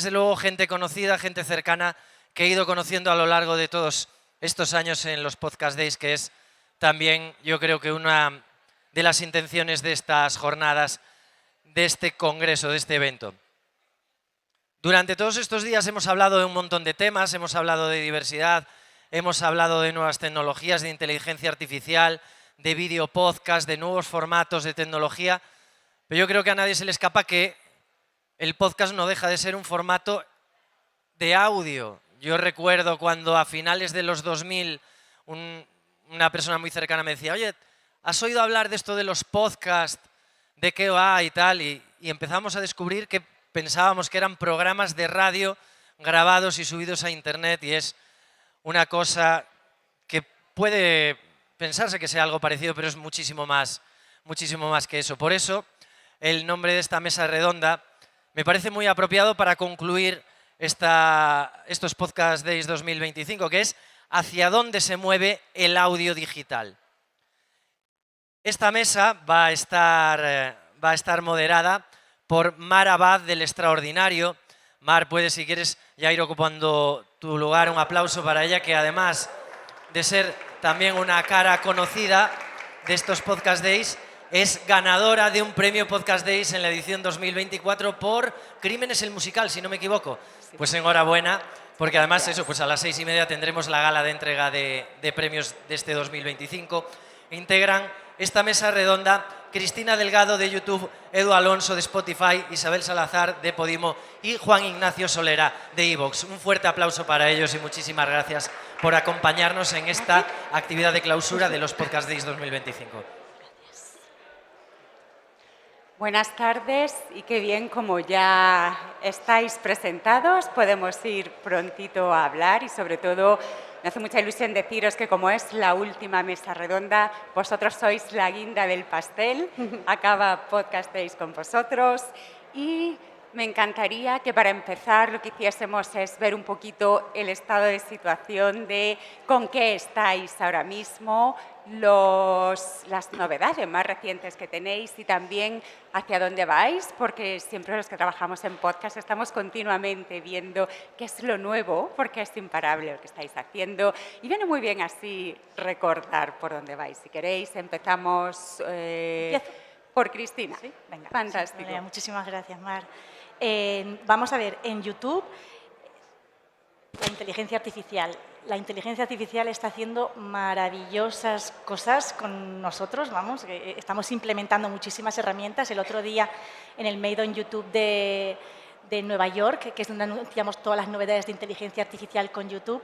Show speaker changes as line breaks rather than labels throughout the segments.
Desde luego, gente conocida, gente cercana, que he ido conociendo a lo largo de todos estos años en los Podcast Days, que es también, yo creo que una de las intenciones de estas jornadas, de este congreso, de este evento. Durante todos estos días hemos hablado de un montón de temas, hemos hablado de diversidad, hemos hablado de nuevas tecnologías, de inteligencia artificial, de vídeo podcast, de nuevos formatos de tecnología, pero yo creo que a nadie se le escapa que el podcast no deja de ser un formato de audio. Yo recuerdo cuando a finales de los 2000 una persona muy cercana me decía, oye, ¿has oído hablar de esto de los podcasts? ¿De qué va y tal? Y empezamos a descubrir que pensábamos que eran programas de radio grabados y subidos a internet, y es una cosa que puede pensarse que sea algo parecido, pero es muchísimo más que eso. Por eso, el nombre de esta mesa redonda me parece muy apropiado para concluir estos Podcast Days 2025, que es ¿hacia dónde se mueve el audio digital? Esta mesa va a estar moderada por Mar Abad del Extraordinario. Mar, puedes, si quieres, ya ir ocupando tu lugar. Un aplauso para ella, que además de ser también una cara conocida de estos Podcast Days, es ganadora de un premio Podcast Days en la edición 2024 por Crímenes el musical, si no me equivoco. Pues enhorabuena, porque además eso, pues a las 6:30 tendremos la gala de entrega de premios de este 2025. Integran esta mesa redonda Cristina Delgado de YouTube, Edu Alonso de Spotify, Isabel Salazar de Podimo y Juan Ignacio Solera de iVoox. Un fuerte aplauso para ellos y muchísimas gracias por acompañarnos en esta actividad de clausura de los Podcast Days 2025.
Buenas tardes, y qué bien, como ya estáis presentados, podemos ir prontito a hablar, y sobre todo me hace mucha ilusión deciros que como es la última mesa redonda, vosotros sois la guinda del pastel. Acaba Podcast Days con vosotros, y me encantaría que para empezar lo que hiciésemos es ver un poquito el estado de situación de con qué estáis ahora mismo, las novedades más recientes que tenéis y también hacia dónde vais, porque siempre los que trabajamos en podcast estamos continuamente viendo qué es lo nuevo, porque es imparable lo que estáis haciendo, y viene muy bien así recordar por dónde vais. Si queréis, empezamos por Cristina.
¿Sí? Venga.
Fantástico.
Sí, muchísimas gracias, Mar. Vamos a ver, en YouTube, la inteligencia artificial. La inteligencia artificial está haciendo maravillosas cosas con nosotros, vamos, estamos implementando muchísimas herramientas. El otro día en el Made on YouTube de Nueva York, que es donde anunciamos todas las novedades de inteligencia artificial con YouTube,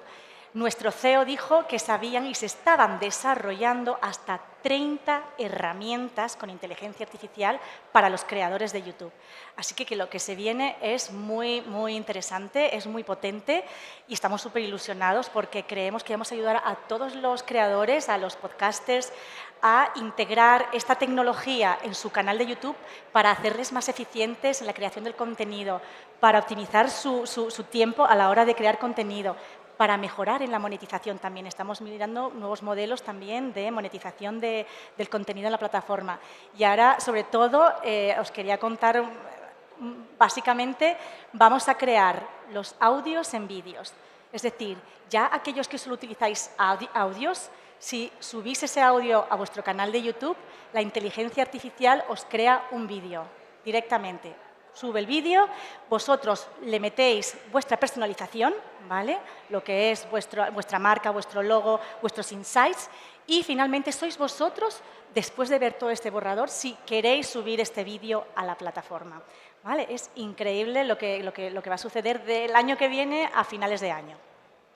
nuestro CEO dijo que sabían y se estaban desarrollando hasta 30 herramientas con inteligencia artificial para los creadores de YouTube. Así que lo que se viene es muy, muy interesante, es muy potente, y estamos súper ilusionados porque creemos que vamos a ayudar a todos los creadores, a los podcasters, a integrar esta tecnología en su canal de YouTube para hacerles más eficientes en la creación del contenido, para optimizar su tiempo a la hora de crear contenido, para mejorar en la monetización también. Estamos mirando nuevos modelos también de monetización del contenido en la plataforma. Y ahora, sobre todo, os quería contar, básicamente, vamos a crear los audios en vídeos. Es decir, ya aquellos que solo utilizáis audios, si subís ese audio a vuestro canal de YouTube, la inteligencia artificial os crea un vídeo directamente. Sube el vídeo, vosotros le metéis vuestra personalización, ¿vale? Lo que es vuestra marca, vuestro logo, vuestros insights, y finalmente sois vosotros, después de ver todo este borrador, si queréis subir este vídeo a la plataforma, ¿vale? Es increíble lo que va a suceder del año que viene a finales de año.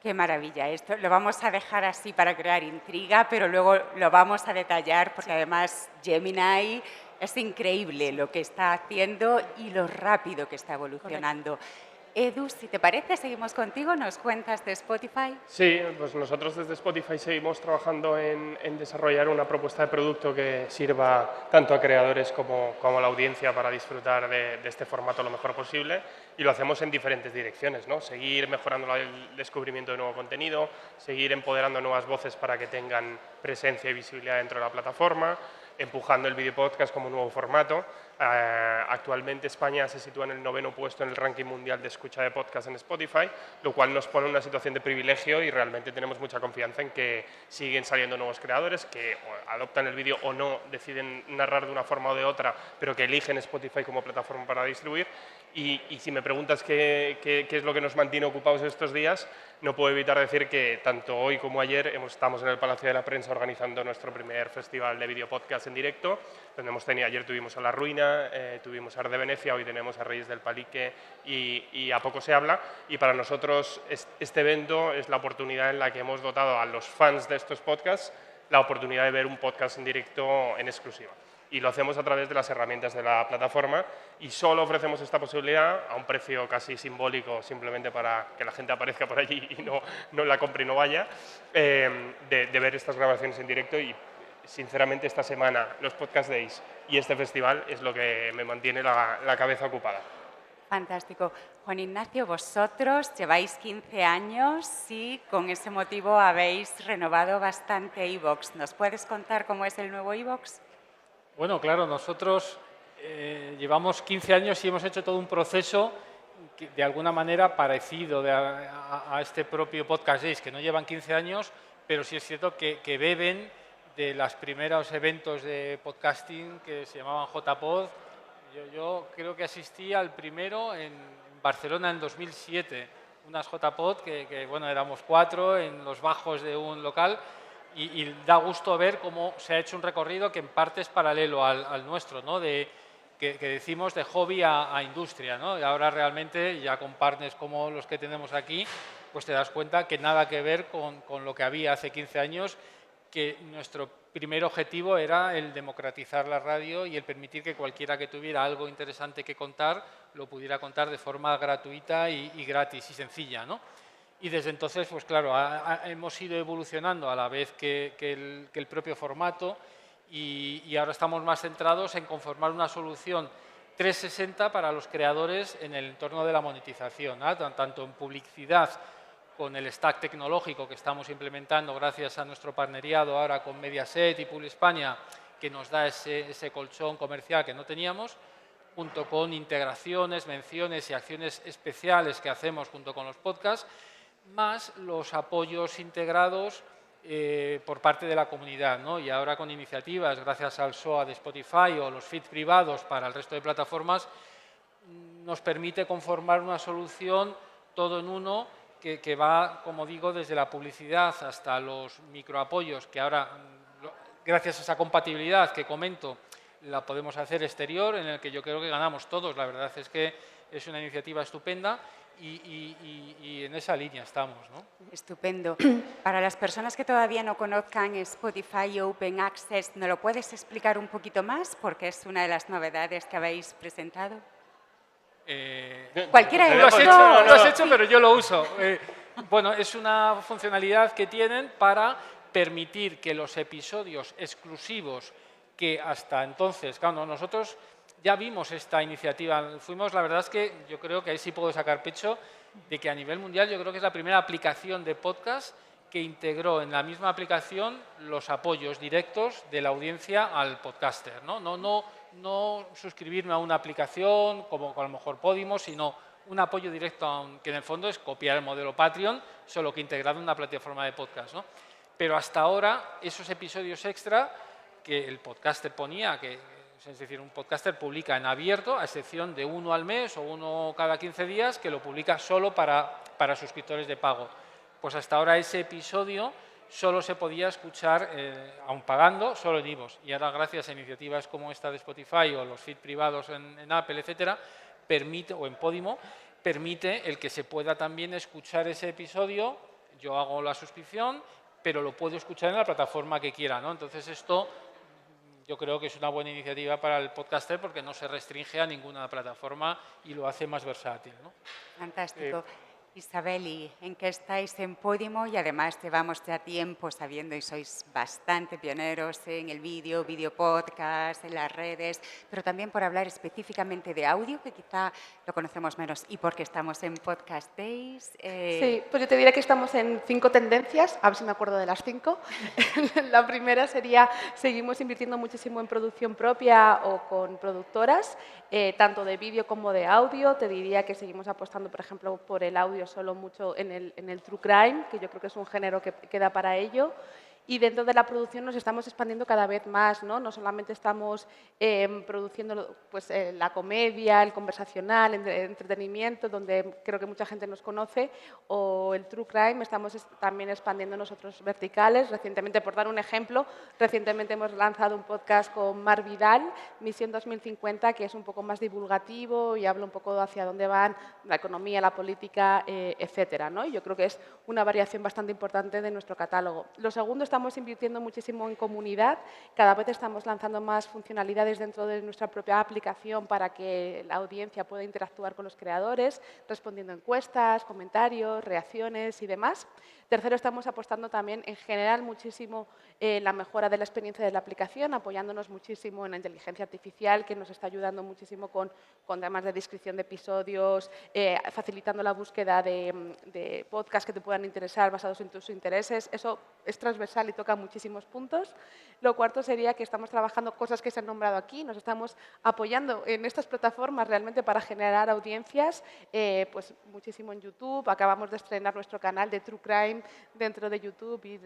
Qué maravilla esto. Lo vamos a dejar así para crear intriga, pero luego lo vamos a detallar, porque además Gemini es increíble lo que está haciendo y lo rápido que está evolucionando. Correcto. Edu, si te parece, seguimos contigo. ¿Nos cuentas de Spotify?
Sí, pues nosotros desde Spotify seguimos trabajando en desarrollar una propuesta de producto que sirva tanto a creadores como a la audiencia para disfrutar de este formato lo mejor posible, y lo hacemos en diferentes direcciones, ¿no? Seguir mejorando el descubrimiento de nuevo contenido, seguir empoderando nuevas voces para que tengan presencia y visibilidad dentro de la plataforma, empujando el video podcast como un nuevo formato, Actualmente España se sitúa en el 9º puesto en el ranking mundial de escucha de podcast en Spotify, lo cual nos pone en una situación de privilegio y realmente tenemos mucha confianza en que siguen saliendo nuevos creadores que adoptan el vídeo o no, deciden narrar de una forma o de otra, pero que eligen Spotify como plataforma para distribuir. Y si me preguntas qué es lo que nos mantiene ocupados estos días, no puedo evitar decir que tanto hoy como ayer estamos en el Palacio de la Prensa organizando nuestro primer festival de video podcast en directo, donde ayer tuvimos a La Ruina, tuvimos a Art de Venecia, hoy tenemos a Reyes del Palique y A Poco se habla. Y para nosotros este evento es la oportunidad en la que hemos dotado a los fans de estos podcasts la oportunidad de ver un podcast en directo en exclusiva. Y lo hacemos a través de las herramientas de la plataforma y solo ofrecemos esta posibilidad a un precio casi simbólico, simplemente para que la gente aparezca por allí y no la compre y no vaya, de ver estas grabaciones en directo. Y sinceramente esta semana los Podcast Days y este festival es lo que me mantiene la cabeza ocupada.
Fantástico. Juan Ignacio, vosotros lleváis 15 años y con ese motivo habéis renovado bastante iVoox. ¿Nos puedes contar cómo es el nuevo iVoox?
Bueno, claro, nosotros llevamos 15 años y hemos hecho todo un proceso de alguna manera parecido a este propio Podcast Days, que no llevan 15 años, pero sí es cierto que beben de los primeros eventos de podcasting que se llamaban JPod. Yo creo que asistí al primero en Barcelona en 2007, unas JPod que bueno, éramos 4 en los bajos de un local. Y da gusto ver cómo se ha hecho un recorrido que en parte es paralelo al nuestro, ¿no? Que decimos de hobby a industria, ¿no? Y ahora realmente, ya con partners como los que tenemos aquí, pues te das cuenta que nada que ver con lo que había hace 15 años, que nuestro primer objetivo era el democratizar la radio y el permitir que cualquiera que tuviera algo interesante que contar lo pudiera contar de forma gratuita y gratis y sencilla, ¿no? Y desde entonces, pues claro, hemos ido evolucionando a la vez que el propio formato y ahora estamos más centrados en conformar una solución 360 para los creadores en el entorno de la monetización, ¿no? Tanto en publicidad con el stack tecnológico que estamos implementando gracias a nuestro partneriado ahora con Mediaset y Publiespaña, que nos da ese colchón comercial que no teníamos, junto con integraciones, menciones y acciones especiales que hacemos junto con los podcasts, más los apoyos integrados por parte de la comunidad, ¿no? Y ahora con iniciativas, gracias al SOA de Spotify o los feeds privados para el resto de plataformas, nos permite conformar una solución todo en uno que va, como digo, desde la publicidad hasta los microapoyos, que ahora, gracias a esa compatibilidad que comento, la podemos hacer exterior, en el que yo creo que ganamos todos. La verdad es que es una iniciativa estupenda. Y en esa línea estamos, ¿no?
Estupendo. Para las personas que todavía no conozcan Spotify Open Access, ¿nos lo puedes explicar un poquito más? Porque es una de las novedades que habéis presentado. Cualquiera de
Lo
los
has
dos.
hecho, pero yo lo uso. Bueno, es una funcionalidad que tienen para permitir que los episodios exclusivos que hasta entonces, claro, nosotros ya vimos esta iniciativa, la verdad es que yo creo que ahí sí puedo sacar pecho de que a nivel mundial yo creo que es la primera aplicación de podcast que integró en la misma aplicación los apoyos directos de la audiencia al podcaster, ¿no? No suscribirme a una aplicación como a lo mejor Podimo, sino un apoyo directo, que en el fondo es copiar el modelo Patreon, solo que integrado en una plataforma de podcast, ¿no? Pero hasta ahora esos episodios extra que el podcaster ponía, es decir, un podcaster publica en abierto, a excepción de uno al mes o uno cada 15 días, que lo publica solo para suscriptores de pago. Pues hasta ahora ese episodio solo se podía escuchar, aun pagando, solo en iVoox. Y ahora, gracias a iniciativas como esta de Spotify o los feeds privados en Apple, etcétera, o en Podimo, permite el que se pueda también escuchar ese episodio. Yo hago la suscripción, pero lo puedo escuchar en la plataforma que quiera, ¿no? Entonces esto yo creo que es una buena iniciativa para el podcaster porque no se restringe a ninguna plataforma y lo hace más versátil, ¿no?
Fantástico. Isabel, ¿y en qué estáis en Podimo? Y además llevamos ya tiempo sabiendo y sois bastante pioneros en el vídeo podcast, en las redes, pero también por hablar específicamente de audio, que quizá lo conocemos menos, y porque estamos en Podcast Days.
Sí, pues yo te diré que estamos en 5 tendencias, a ver si me acuerdo de las 5. La primera sería, seguimos invirtiendo muchísimo en producción propia o con productoras, tanto de vídeo como de audio. Te diría que seguimos apostando, por ejemplo, por el audio solo mucho en el true crime, que yo creo que es un género que queda para ello. Y dentro de la producción nos estamos expandiendo cada vez más, ¿no? No solamente estamos produciendo pues, la comedia, el conversacional, el entretenimiento, donde creo que mucha gente nos conoce, o el true crime, estamos también expandiendo nosotros verticales. Recientemente, por dar un ejemplo, recientemente hemos lanzado un podcast con Mar Vidal, Misión 2050, que es un poco más divulgativo y habla un poco hacia dónde van la economía, la política, etcétera, ¿no? Y yo creo que es una variación bastante importante de nuestro catálogo. Lo segundo, estamos invirtiendo muchísimo en comunidad. Cada vez estamos lanzando más funcionalidades dentro de nuestra propia aplicación para que la audiencia pueda interactuar con los creadores, respondiendo encuestas, comentarios, reacciones y demás. Tercero, estamos apostando también en general muchísimo en la mejora de la experiencia de la aplicación, apoyándonos muchísimo en la inteligencia artificial, que nos está ayudando muchísimo con temas de descripción de episodios, facilitando la búsqueda de podcasts que te puedan interesar basados en tus intereses. Eso es transversal y toca muchísimos puntos. Lo cuarto sería que estamos trabajando cosas que se han nombrado aquí, nos estamos apoyando en estas plataformas realmente para generar audiencias, pues muchísimo en YouTube. Acabamos de estrenar nuestro canal de True Crime dentro de YouTube y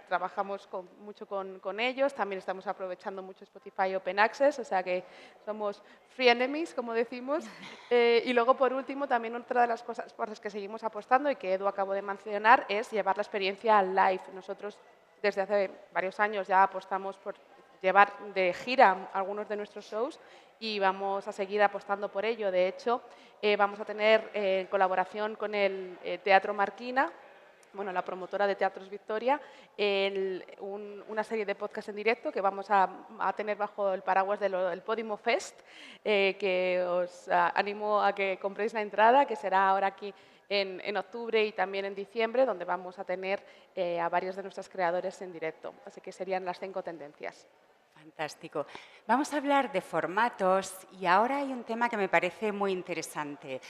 trabajamos mucho con ellos. También estamos aprovechando mucho Spotify Open Access, o sea que somos free enemies, como decimos. Y luego, por último, también otra de las cosas por las que seguimos apostando y que Edu acabó de mencionar es llevar la experiencia al live. Nosotros desde hace varios años ya apostamos por llevar de gira algunos de nuestros shows y vamos a seguir apostando por ello. De hecho, vamos a tener colaboración con el Teatro Marquina, bueno, la promotora de Teatros Victoria, una serie de podcasts en directo que vamos a tener bajo el paraguas del Podimo Fest, que os animo a que compréis la entrada, que será ahora aquí en octubre y también en diciembre, donde vamos a tener a varios de nuestros creadores en directo. Así que serían las 5 tendencias.
Fantástico. Vamos a hablar de formatos y ahora hay un tema que me parece muy interesante.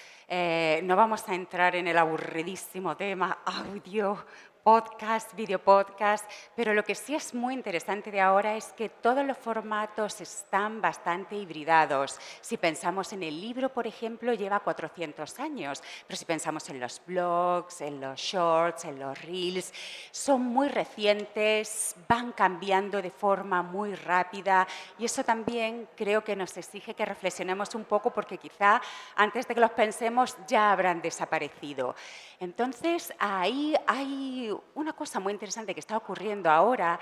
No vamos a entrar en el aburridísimo tema audio, podcast, video podcast, pero lo que sí es muy interesante de ahora es que todos los formatos están bastante hibridados. Si pensamos en el libro, por ejemplo, lleva 400 años, pero si pensamos en los blogs, en los shorts, en los reels, son muy recientes, van cambiando de forma muy rápida y eso también creo que nos exige que reflexionemos un poco porque quizá antes de que los pensemos ya habrán desaparecido. Entonces, ahí hay una cosa muy interesante que está ocurriendo ahora,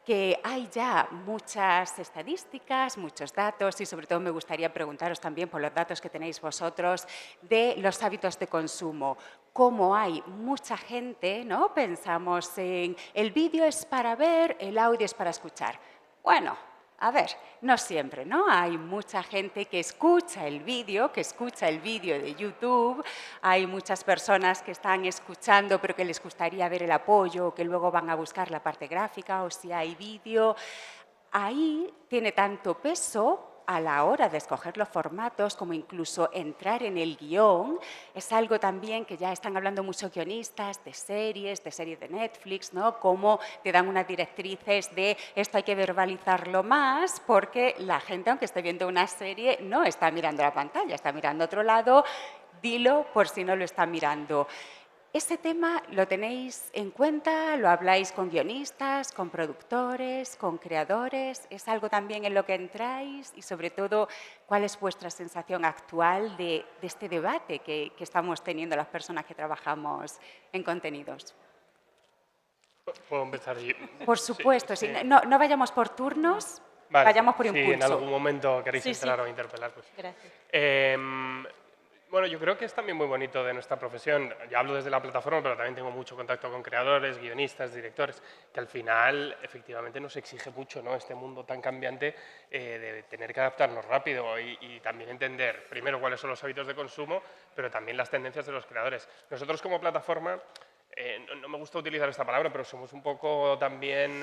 que hay ya muchas estadísticas, muchos datos y sobre todo me gustaría preguntaros también por los datos que tenéis vosotros de los hábitos de consumo. Cómo hay mucha gente, ¿no? Pensamos en el vídeo es para ver, el audio es para escuchar. Bueno, a ver, no siempre, ¿no? Hay mucha gente que escucha el vídeo de YouTube, hay muchas personas que están escuchando pero que les gustaría ver el apoyo o que luego van a buscar la parte gráfica o si hay vídeo. Ahí tiene tanto peso a la hora de escoger los formatos, como incluso entrar en el guión, es algo también que ya están hablando muchos guionistas de series de Netflix, ¿no? Cómo te dan unas directrices de esto hay que verbalizarlo más, porque la gente, aunque esté viendo una serie, no está mirando la pantalla, está mirando a otro lado, dilo por si no lo está mirando. ¿Ese tema lo tenéis en cuenta? ¿Lo habláis con guionistas, con productores, con creadores? ¿Es algo también en lo que entráis? Y sobre todo, ¿cuál es vuestra sensación actual de este debate que estamos teniendo las personas que trabajamos en contenidos?
¿Puedo empezar yo?
Por supuesto,
sí.
Sí. No vayamos por turnos,
Vale,
vayamos por impulso.
Si en algún momento queréis entrar o interpelar, pues.
Gracias.
Bueno, yo creo que es también muy bonito de nuestra profesión. Yo hablo desde la plataforma, pero también tengo mucho contacto con creadores, guionistas, directores, que al final efectivamente nos exige mucho, ¿no? Este mundo tan cambiante de tener que adaptarnos rápido y también entender primero cuáles son los hábitos de consumo, pero también las tendencias de los creadores. Nosotros como plataforma, no me gusta utilizar esta palabra, pero somos un poco también...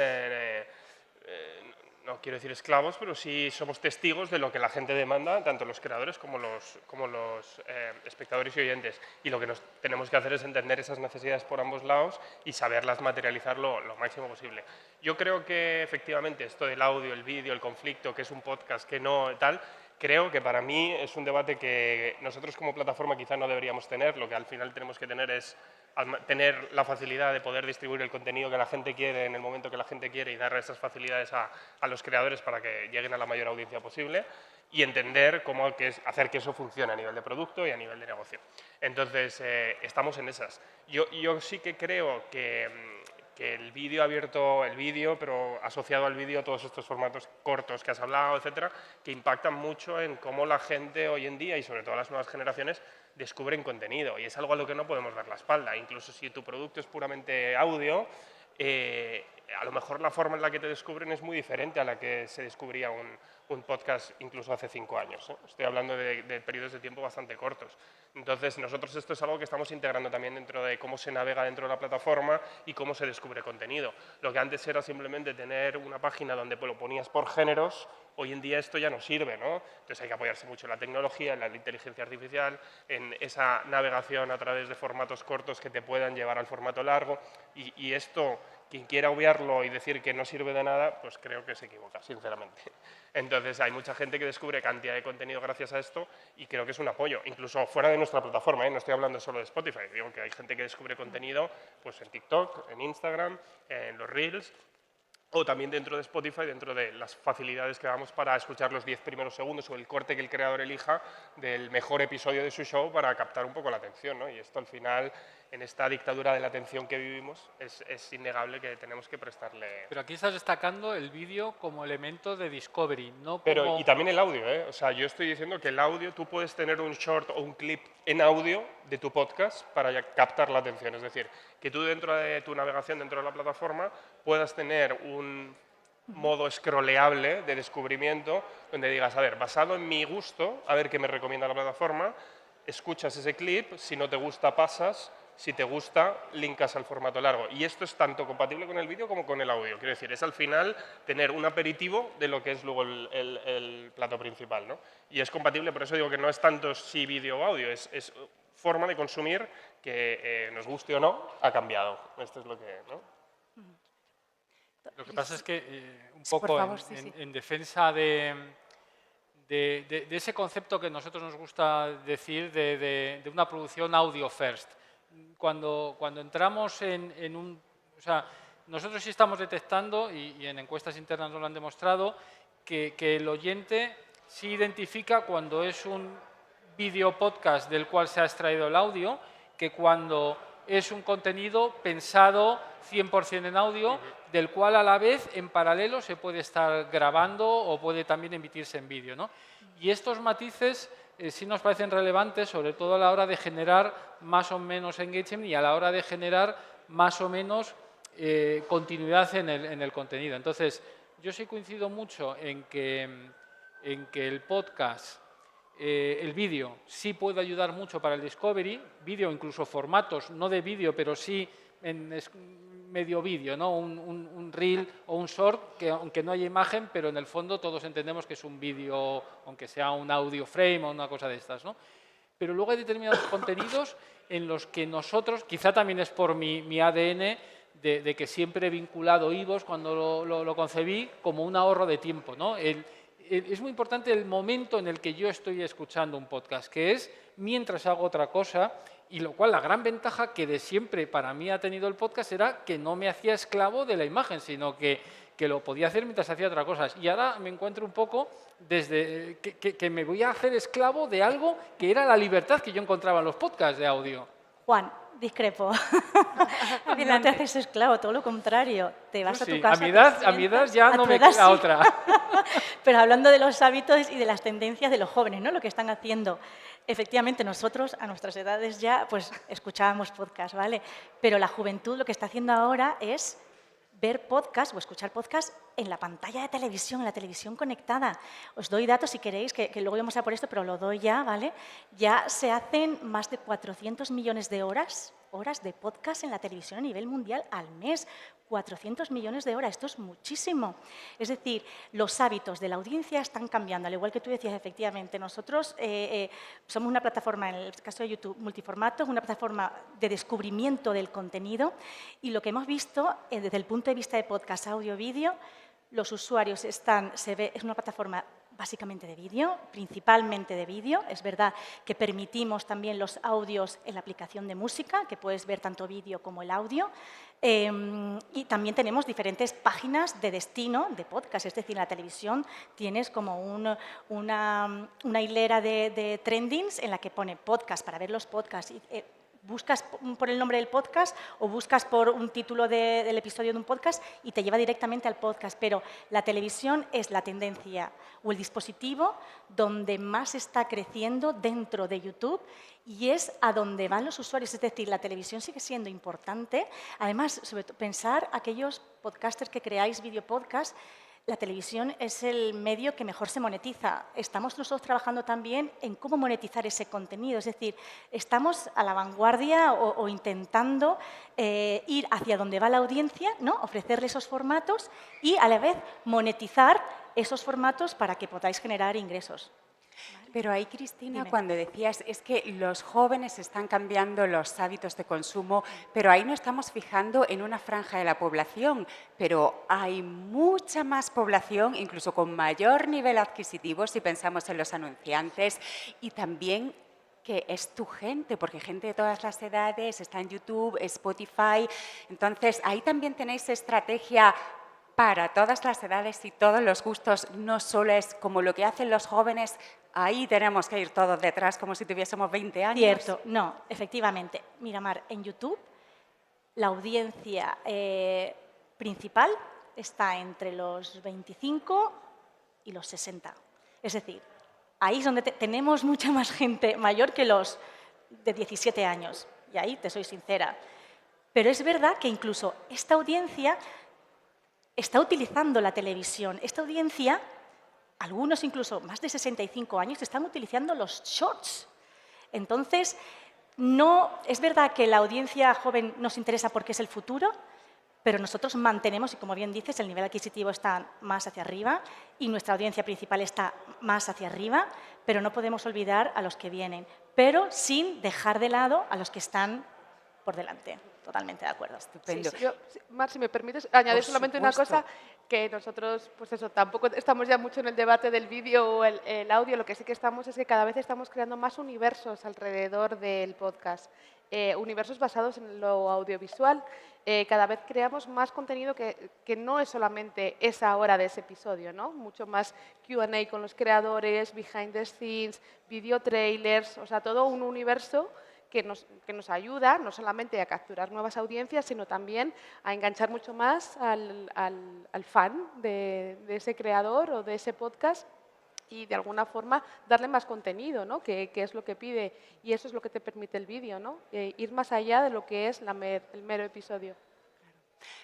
no quiero decir esclavos, pero sí somos testigos de lo que la gente demanda, tanto los creadores como los espectadores y oyentes. Y lo que nos tenemos que hacer es entender esas necesidades por ambos lados y saberlas materializar lo máximo posible. Yo creo que efectivamente esto del audio, el vídeo, el conflicto, que es un podcast, que no tal, creo que para mí es un debate que nosotros como plataforma quizá no deberíamos tener. Lo que al final tenemos que tener es tener la facilidad de poder distribuir el contenido que la gente quiere en el momento que la gente quiere y dar esas facilidades a los creadores para que lleguen a la mayor audiencia posible y entender cómo hacer que eso funcione a nivel de producto y a nivel de negocio. Entonces, estamos en esas. Yo sí que creo que el vídeo abierto, el vídeo, pero asociado al vídeo todos estos formatos cortos que has hablado, etcétera, que impactan mucho en cómo la gente hoy en día y sobre todo las nuevas generaciones descubren contenido y es algo a lo que no podemos dar la espalda. Incluso si tu producto es puramente audio, a lo mejor la forma en la que te descubren es muy diferente a la que se descubría un podcast incluso hace 5 años. Estoy hablando de periodos de tiempo bastante cortos. Entonces, nosotros esto es algo que estamos integrando también dentro de cómo se navega dentro de la plataforma y cómo se descubre contenido. Lo que antes era simplemente tener una página donde lo ponías por géneros, hoy en día esto ya no sirve, ¿no? Entonces hay que apoyarse mucho en la tecnología, en la inteligencia artificial, en esa navegación a través de formatos cortos que te puedan llevar al formato largo y esto, quien quiera obviarlo y decir que no sirve de nada, pues creo que se equivoca, sinceramente. Entonces hay mucha gente que descubre cantidad de contenido gracias a esto y creo que es un apoyo, incluso fuera de nuestra plataforma, ¿eh? No estoy hablando solo de Spotify, digo que hay gente que descubre contenido pues en TikTok, en Instagram, en los Reels, o también dentro de Spotify, dentro de las facilidades que damos para escuchar los 10 primeros segundos o el corte que el creador elija del mejor episodio de su show para captar un poco la atención, ¿no? Y esto al final, en esta dictadura de la atención que vivimos, es innegable que tenemos que prestarle...
Pero aquí estás destacando el vídeo como elemento de discovery, no
Pero,
como...
y también el audio, ¿eh? O sea, yo estoy diciendo que el audio, tú puedes tener un short o un clip en audio de tu podcast para captar la atención. Es decir, que tú dentro de tu navegación, dentro de la plataforma, puedas tener un modo scrolleable de descubrimiento donde digas, a ver, basado en mi gusto, a ver qué me recomienda la plataforma, escuchas ese clip, si no te gusta pasas, si te gusta, linkas al formato largo. Y esto es tanto compatible con el vídeo como con el audio. Quiero decir, es al final tener un aperitivo de lo que es luego el plato principal, ¿no? Y es compatible, por eso digo que no es tanto si vídeo o audio, es forma de consumir que, nos guste o no, ha cambiado. Esto es lo que... ¿no?
Lo que pasa es que, un
Por
poco
favor, sí.
en defensa de ese concepto que a nosotros nos gusta decir de una producción audio first. Cuando entramos en un... O sea, nosotros sí estamos detectando, y en encuestas internas nos lo han demostrado, que el oyente sí identifica cuando es un video podcast del cual se ha extraído el audio, que cuando es un contenido pensado 100% en audio, del cual a la vez, en paralelo, se puede estar grabando o puede también emitirse en vídeo, ¿no? Y estos matices sí nos parecen relevantes, sobre todo a la hora de generar más o menos engagement y a la hora de generar más o menos continuidad en el contenido. Entonces, yo sí coincido mucho en que el podcast, el vídeo, sí puede ayudar mucho para el discovery, vídeo, incluso formatos, no de vídeo, pero sí en medio vídeo, ¿no? Un reel o un short, que aunque no haya imagen, pero en el fondo todos entendemos que es un vídeo, aunque sea un audio frame o una cosa de estas, ¿no? Pero luego hay determinados contenidos en los que nosotros, quizá también es por mi ADN, de que siempre he vinculado iVoox cuando lo concebí como un ahorro de tiempo, ¿no? Es muy importante el momento en el que yo estoy escuchando un podcast, que es mientras hago otra cosa, y lo cual la gran ventaja que de siempre para mí ha tenido el podcast era que no me hacía esclavo de la imagen, sino que lo podía hacer mientras hacía otras cosas. Y ahora me encuentro un poco desde que me voy a hacer esclavo de algo que era la libertad que yo encontraba en los podcasts de audio.
Juan, discrepo. No te haces esclavo, todo lo contrario. Te vas a tu casa.
A mi edad ya no me queda otra.
Pero hablando de los hábitos y de las tendencias de los jóvenes, ¿no? Lo que están haciendo. efectivamente, nosotros a nuestras edades ya pues escuchábamos podcast, ¿vale? Pero la juventud lo que está haciendo ahora es ver podcast o escuchar podcast en la pantalla de televisión, en la televisión conectada. Os doy datos si queréis, que luego íbamos a por esto, pero lo doy ya, ¿vale? Ya se hacen más de 400 millones de horas de podcast en la televisión a nivel mundial al mes. 400 millones de horas, esto es muchísimo. Es decir, los hábitos de la audiencia están cambiando, al igual que tú decías, efectivamente. Nosotros somos una plataforma, en el caso de YouTube, multiformato, una plataforma de descubrimiento del contenido, y lo que hemos visto desde el punto de vista de podcast, audio, vídeo, los usuarios es una plataforma básicamente de vídeo, principalmente de vídeo. Es verdad que permitimos también los audios en la aplicación de música, que puedes ver tanto vídeo como el audio. Y también tenemos diferentes páginas de destino de podcast, es decir, en la televisión tienes como una hilera de trendings en la que pone podcast para ver los podcasts. Buscas por el nombre del podcast o buscas por un título del episodio de un podcast y te lleva directamente al podcast. Pero la televisión es la tendencia o el dispositivo donde más está creciendo dentro de YouTube y es a donde van los usuarios. Es decir, la televisión sigue siendo importante. Además, sobre todo, pensar aquellos podcasters que creáis videopodcasts. La televisión es el medio que mejor se monetiza. Estamos nosotros trabajando también en cómo monetizar ese contenido. Es decir, estamos a la vanguardia o intentando ir hacia donde va la audiencia, ¿no? Ofrecerle esos formatos y a la vez monetizar esos formatos para que podáis generar ingresos.
Pero ahí, Cristina,
Dime.
cuando decías, es que los jóvenes están cambiando los hábitos de consumo, pero ahí no estamos fijando en una franja de la población, pero hay mucha más población, incluso con mayor nivel adquisitivo, si pensamos en los anunciantes, y también que es tu gente, porque gente de todas las edades está en YouTube, Spotify. Entonces, ahí también tenéis estrategia para todas las edades y todos los gustos, no solo es como lo que hacen los jóvenes, ahí tenemos que ir todos detrás como si tuviésemos 20 años.
Cierto, no, efectivamente. Mira, Mar, en YouTube la audiencia principal está entre los 25 y los 60. Es decir, ahí es donde tenemos mucha más gente mayor que los de 17 años. Y ahí te soy sincera. Pero es verdad que incluso esta audiencia está utilizando la televisión. Esta audiencia, algunos incluso más de 65 años, están utilizando los shorts. Entonces, no, es verdad que la audiencia joven nos interesa porque es el futuro, pero nosotros mantenemos, y como bien dices, el nivel adquisitivo está más hacia arriba y nuestra audiencia principal está más hacia arriba, pero no podemos olvidar a los que vienen, pero sin dejar de lado a los que están por delante. Totalmente de acuerdo.
Estupendo.
Mar, si me permites añadir
Por
solamente una
supuesto.
cosa, que nosotros, pues eso, tampoco estamos ya mucho en el debate del vídeo o el audio, lo que sí que estamos es que cada vez estamos creando más universos alrededor del podcast, universos basados en lo audiovisual. Cada vez creamos más contenido que no es solamente esa hora de ese episodio, ¿no? Mucho más Q&A con los creadores, behind the scenes, video trailers, o sea, todo un universo que nos ayuda no solamente a capturar nuevas audiencias, sino también a enganchar mucho más al fan de ese creador o de ese podcast y de alguna forma darle más contenido, ¿no? Que es lo que pide y eso es lo que te permite el vídeo, ¿no? Ir más allá de lo que es el mero episodio.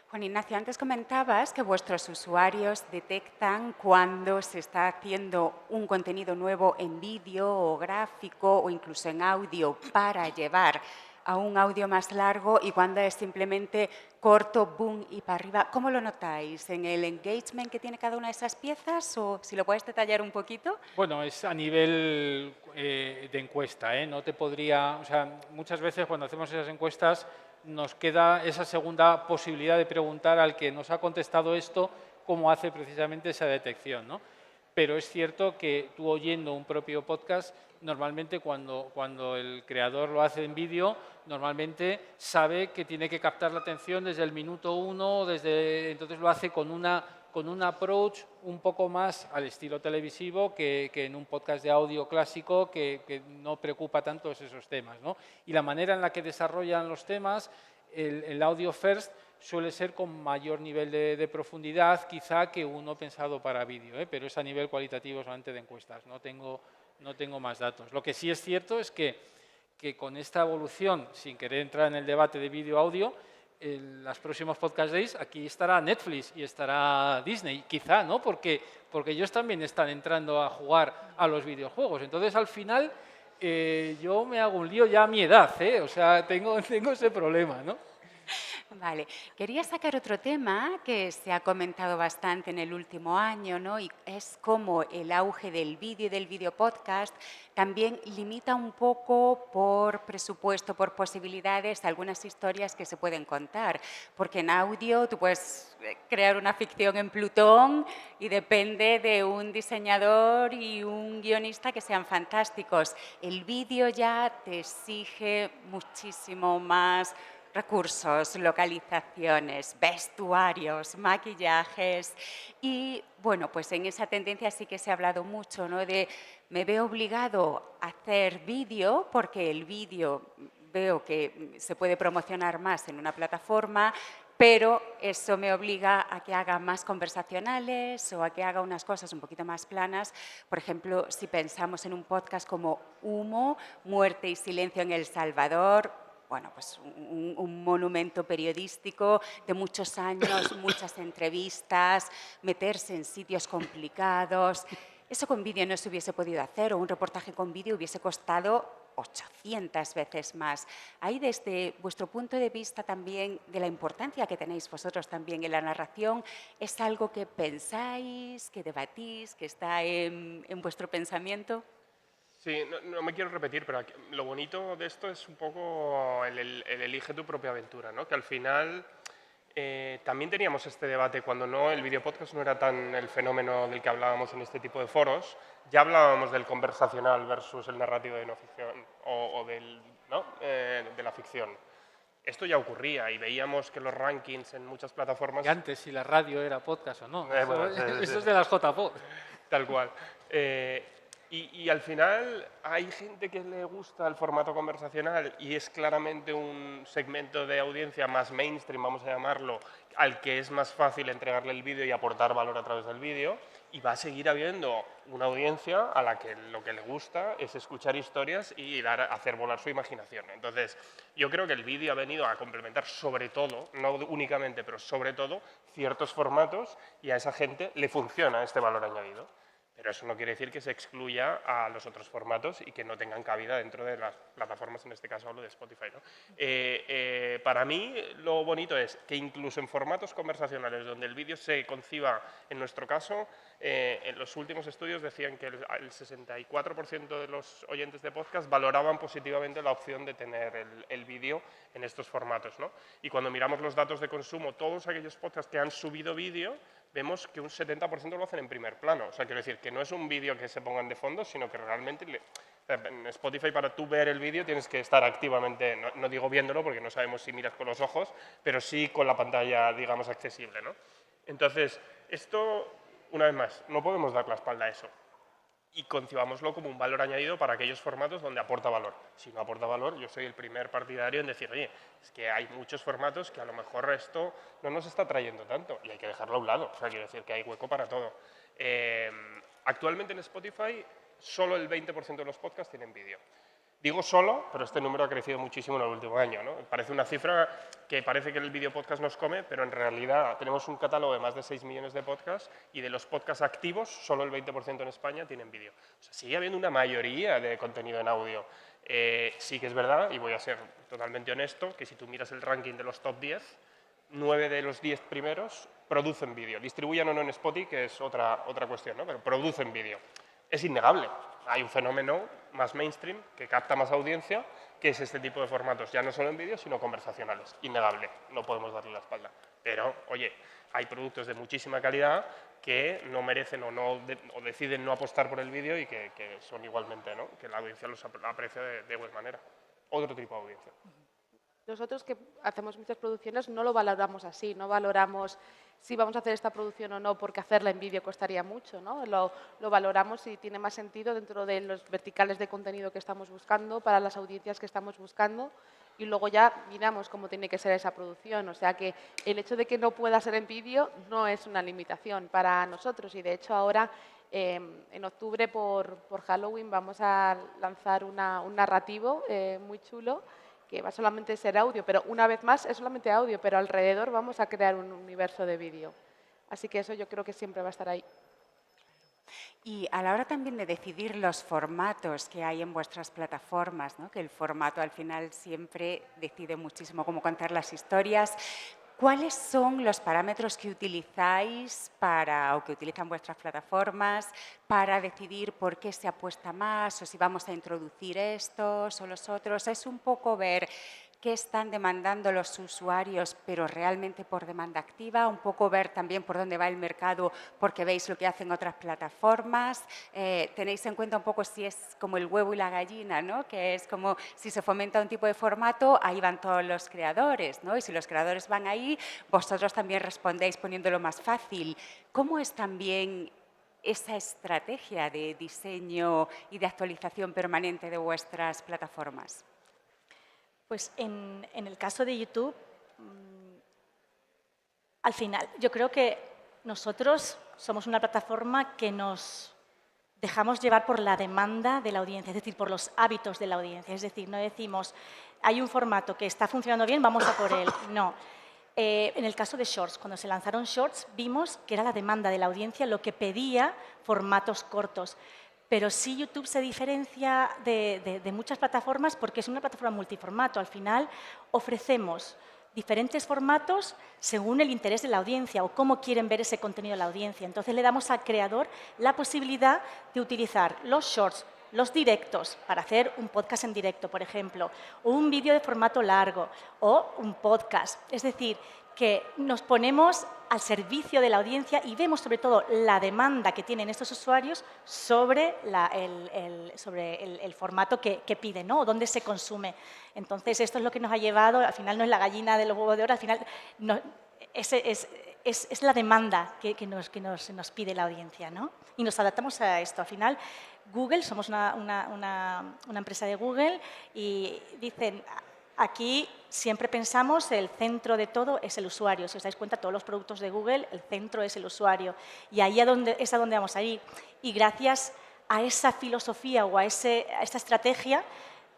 Juan Ignacio, antes comentabas que vuestros usuarios detectan cuando se está haciendo un contenido nuevo en vídeo o gráfico o incluso en audio para llevar a un audio más largo y cuando es simplemente corto, boom y para arriba. ¿Cómo lo notáis? ¿En el engagement que tiene cada una de esas piezas o si lo puedes detallar un poquito?
Bueno, es a nivel de encuesta, ¿eh? No te podría, o sea, muchas veces cuando hacemos esas encuestas nos queda esa segunda posibilidad de preguntar al que nos ha contestado esto cómo hace precisamente esa detección, ¿no? Pero es cierto que tú oyendo un propio podcast, normalmente cuando el creador lo hace en vídeo, normalmente sabe que tiene que captar la atención desde el minuto 1, entonces lo hace con un approach un poco más al estilo televisivo que en un podcast de audio clásico que no preocupa tanto esos temas, ¿no? Y la manera en la que desarrollan los temas, el audio first suele ser con mayor nivel de profundidad quizá que uno pensado para vídeo, pero es a nivel cualitativo solamente de encuestas. No tengo no tengo más datos. Lo que sí es cierto es que con esta evolución, sin querer entrar en el debate de vídeo-audio, en los próximos Podcast Days aquí estará Netflix y estará Disney, quizá, ¿no? Porque ellos también están entrando a jugar a los videojuegos. Entonces, al final, yo me hago un lío ya a mi edad, ¿eh? O sea, tengo ese problema, ¿no?
Vale, quería sacar otro tema que se ha comentado bastante en el último año, ¿no? Y es cómo el auge del vídeo y del videopodcast también limita un poco por presupuesto, por posibilidades, algunas historias que se pueden contar. Porque en audio tú puedes crear una ficción en Plutón y depende de un diseñador y un guionista que sean fantásticos. El vídeo ya te exige muchísimo más recursos, localizaciones, vestuarios, maquillajes y bueno, pues en esa tendencia sí que se ha hablado mucho, ¿no? De me veo obligado a hacer vídeo porque el vídeo veo que se puede promocionar más en una plataforma, pero eso me obliga a que haga más conversacionales o a que haga unas cosas un poquito más planas. Por ejemplo, si pensamos en un podcast como Humo, Muerte y Silencio en El Salvador, bueno, pues un monumento periodístico de muchos años, muchas entrevistas, meterse en sitios complicados. Eso con vídeo no se hubiese podido hacer, o un reportaje con vídeo hubiese costado 800 veces más. Ahí, desde vuestro punto de vista también, de la importancia que tenéis vosotros también en la narración, ¿es algo que pensáis, que debatís, que está en vuestro pensamiento?
Sí, no me quiero repetir, pero lo bonito de esto es un poco el elige tu propia aventura, ¿no? Que al final también teníamos este debate cuando el videopodcast no era tan el fenómeno del que hablábamos en este tipo de foros. Ya hablábamos del conversacional versus el narrativo de no ficción de la ficción. Esto ya ocurría y veíamos que los rankings en muchas plataformas...
Y antes, si la radio era podcast o no.
Bueno,
Eso es de las JPod.
Tal cual. Y al final hay gente que le gusta el formato conversacional y es claramente un segmento de audiencia más mainstream, vamos a llamarlo, al que es más fácil entregarle el vídeo y aportar valor a través del vídeo. Y va a seguir habiendo una audiencia a la que lo que le gusta es escuchar historias y hacer volar su imaginación. Entonces, yo creo que el vídeo ha venido a complementar sobre todo, no únicamente, pero sobre todo, ciertos formatos y a esa gente le funciona este valor añadido. Pero eso no quiere decir que se excluya a los otros formatos y que no tengan cabida dentro de las plataformas, en este caso hablo de Spotify, ¿no? Para mí lo bonito es que incluso en formatos conversacionales donde el vídeo se conciba, en nuestro caso, en los últimos estudios decían que el 64% de los oyentes de podcast valoraban positivamente la opción de tener el vídeo en estos formatos, ¿no? Y cuando miramos los datos de consumo, todos aquellos podcasts que han subido vídeo, vemos que un 70% lo hacen en primer plano. O sea, quiero decir que no es un vídeo que se pongan de fondo, sino que realmente en Spotify, para tú ver el vídeo tienes que estar activamente, no digo viéndolo porque no sabemos si miras con los ojos, pero sí con la pantalla, digamos, accesible, ¿no? Entonces, esto, una vez más, no podemos dar la espalda a eso. Y concibámoslo como un valor añadido para aquellos formatos donde aporta valor. Si no aporta valor, yo soy el primer partidario en decir, oye, es que hay muchos formatos que a lo mejor esto no nos está trayendo tanto y hay que dejarlo a un lado. O sea, quiero decir que hay hueco para todo. Actualmente en Spotify, solo el 20% de los podcasts tienen vídeo. Digo solo, pero este número ha crecido muchísimo en el último año, ¿no? Parece una cifra que parece que el vídeo podcast nos come, pero en realidad tenemos un catálogo de más de 6 millones de podcasts y de los podcasts activos, solo el 20% en España tienen vídeo. O sea, sigue habiendo una mayoría de contenido en audio. Sí que es verdad, y voy a ser totalmente honesto, que si tú miras el ranking de los top 10, 9 de los 10 primeros producen vídeo. Distribuyan o no en Spotify, que es otra cuestión, ¿no? Pero producen vídeo. Es innegable. Hay un fenómeno más mainstream que capta más audiencia, que es este tipo de formatos, ya no solo en vídeo, sino conversacionales. Innegable, no podemos darle la espalda. Pero, oye, hay productos de muchísima calidad que no merecen o deciden no apostar por el vídeo y que son igualmente, ¿no? Que la audiencia los aprecia de buena manera. Otro tipo de audiencia.
Nosotros, que hacemos muchas producciones, no lo valoramos así, no valoramos si vamos a hacer esta producción o no porque hacerla en vídeo costaría mucho, ¿no? Lo valoramos si tiene más sentido dentro de los verticales de contenido que estamos buscando, para las audiencias que estamos buscando, y luego ya miramos cómo tiene que ser esa producción. O sea que el hecho de que no pueda ser en vídeo no es una limitación para nosotros, y de hecho ahora En octubre, por Halloween, vamos a lanzar un narrativo muy chulo que va solamente a ser audio, pero una vez más es solamente audio, pero alrededor vamos a crear un universo de vídeo. Así que eso yo creo que siempre va a estar ahí.
Y a la hora también de decidir los formatos que hay en vuestras plataformas, ¿no? Que el formato al final siempre decide muchísimo cómo contar las historias, ¿cuáles son los parámetros que utilizáis o que utilizan vuestras plataformas para decidir por qué se apuesta más o si vamos a introducir estos o los otros? Es un poco ver qué están demandando los usuarios, pero realmente por demanda activa, un poco ver también por dónde va el mercado porque veis lo que hacen otras plataformas. Tenéis en cuenta un poco si es como el huevo y la gallina, ¿no? Que es como si se fomenta un tipo de formato, ahí van todos los creadores, ¿no? Y si los creadores van ahí, vosotros también respondéis poniéndolo más fácil. ¿Cómo es también esa estrategia de diseño y de actualización permanente de vuestras plataformas?
Pues en el caso de YouTube, al final, yo creo que nosotros somos una plataforma que nos dejamos llevar por la demanda de la audiencia, es decir, por los hábitos de la audiencia. Es decir, no decimos, hay un formato que está funcionando bien, vamos a por él. No. En el caso de Shorts, cuando se lanzaron Shorts, vimos que era la demanda de la audiencia lo que pedía formatos cortos. Pero sí YouTube se diferencia de muchas plataformas porque es una plataforma multiformato. Al final ofrecemos diferentes formatos según el interés de la audiencia o cómo quieren ver ese contenido de la audiencia. Entonces le damos al creador la posibilidad de utilizar los shorts, los directos, para hacer un podcast en directo, por ejemplo, o un vídeo de formato largo o un podcast. Es decir, que nos ponemos al servicio de la audiencia y vemos sobre todo la demanda que tienen estos usuarios sobre el formato que piden, ¿no? O dónde se consume. Entonces, esto es lo que nos ha llevado, al final no es la gallina de los huevos de oro, al final es la demanda que nos pide la audiencia, ¿no? Y nos adaptamos a esto. Al final, Google, somos una empresa de Google y dicen, aquí siempre pensamos el centro de todo es el usuario. Si os dais cuenta, todos los productos de Google, el centro es el usuario. Y ahí es a donde vamos a ir. Y gracias a esa filosofía o a esta estrategia,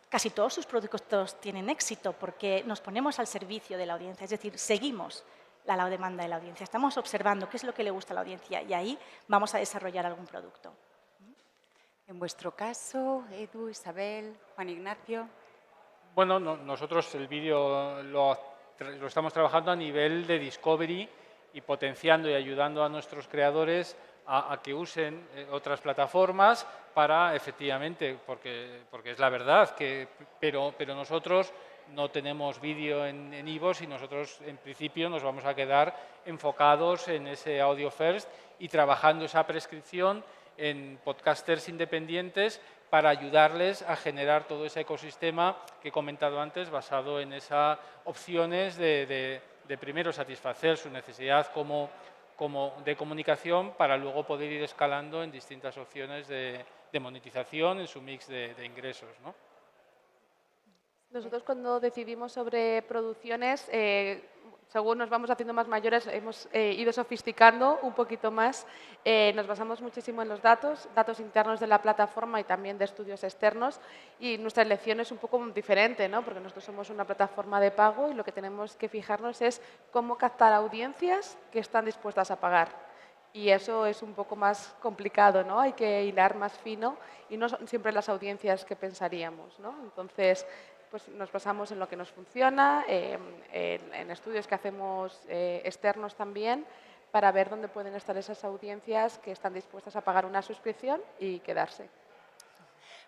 casi todos sus productos tienen éxito porque nos ponemos al servicio de la audiencia. Es decir, seguimos la demanda de la audiencia. Estamos observando qué es lo que le gusta a la audiencia y ahí vamos a desarrollar algún producto.
En vuestro caso, Edu, Isabel, Juan Ignacio.
Bueno, nosotros el vídeo lo estamos trabajando a nivel de discovery y potenciando y ayudando a nuestros creadores a que usen otras plataformas para, efectivamente, porque es la verdad, pero nosotros no tenemos vídeo en iVoox y nosotros, en principio, nos vamos a quedar enfocados en ese audio first y trabajando esa prescripción en podcasters independientes para ayudarles a generar todo ese ecosistema que he comentado antes, basado en esas opciones de primero satisfacer su necesidad como de comunicación para luego poder ir escalando en distintas opciones de monetización en su mix de ingresos, ¿no?
Nosotros cuando decidimos sobre producciones, según nos vamos haciendo más mayores, hemos ido sofisticando un poquito más. Nos basamos muchísimo en los datos internos de la plataforma y también de estudios externos. Y nuestra elección es un poco diferente, ¿no? Porque nosotros somos una plataforma de pago y lo que tenemos que fijarnos es cómo captar audiencias que están dispuestas a pagar. Y eso es un poco más complicado, ¿no? Hay que hilar más fino y no son siempre las audiencias que pensaríamos, ¿no? Entonces, pues nos basamos en lo que nos funciona, en estudios que hacemos externos también, para ver dónde pueden estar esas audiencias que están dispuestas a pagar una suscripción y quedarse.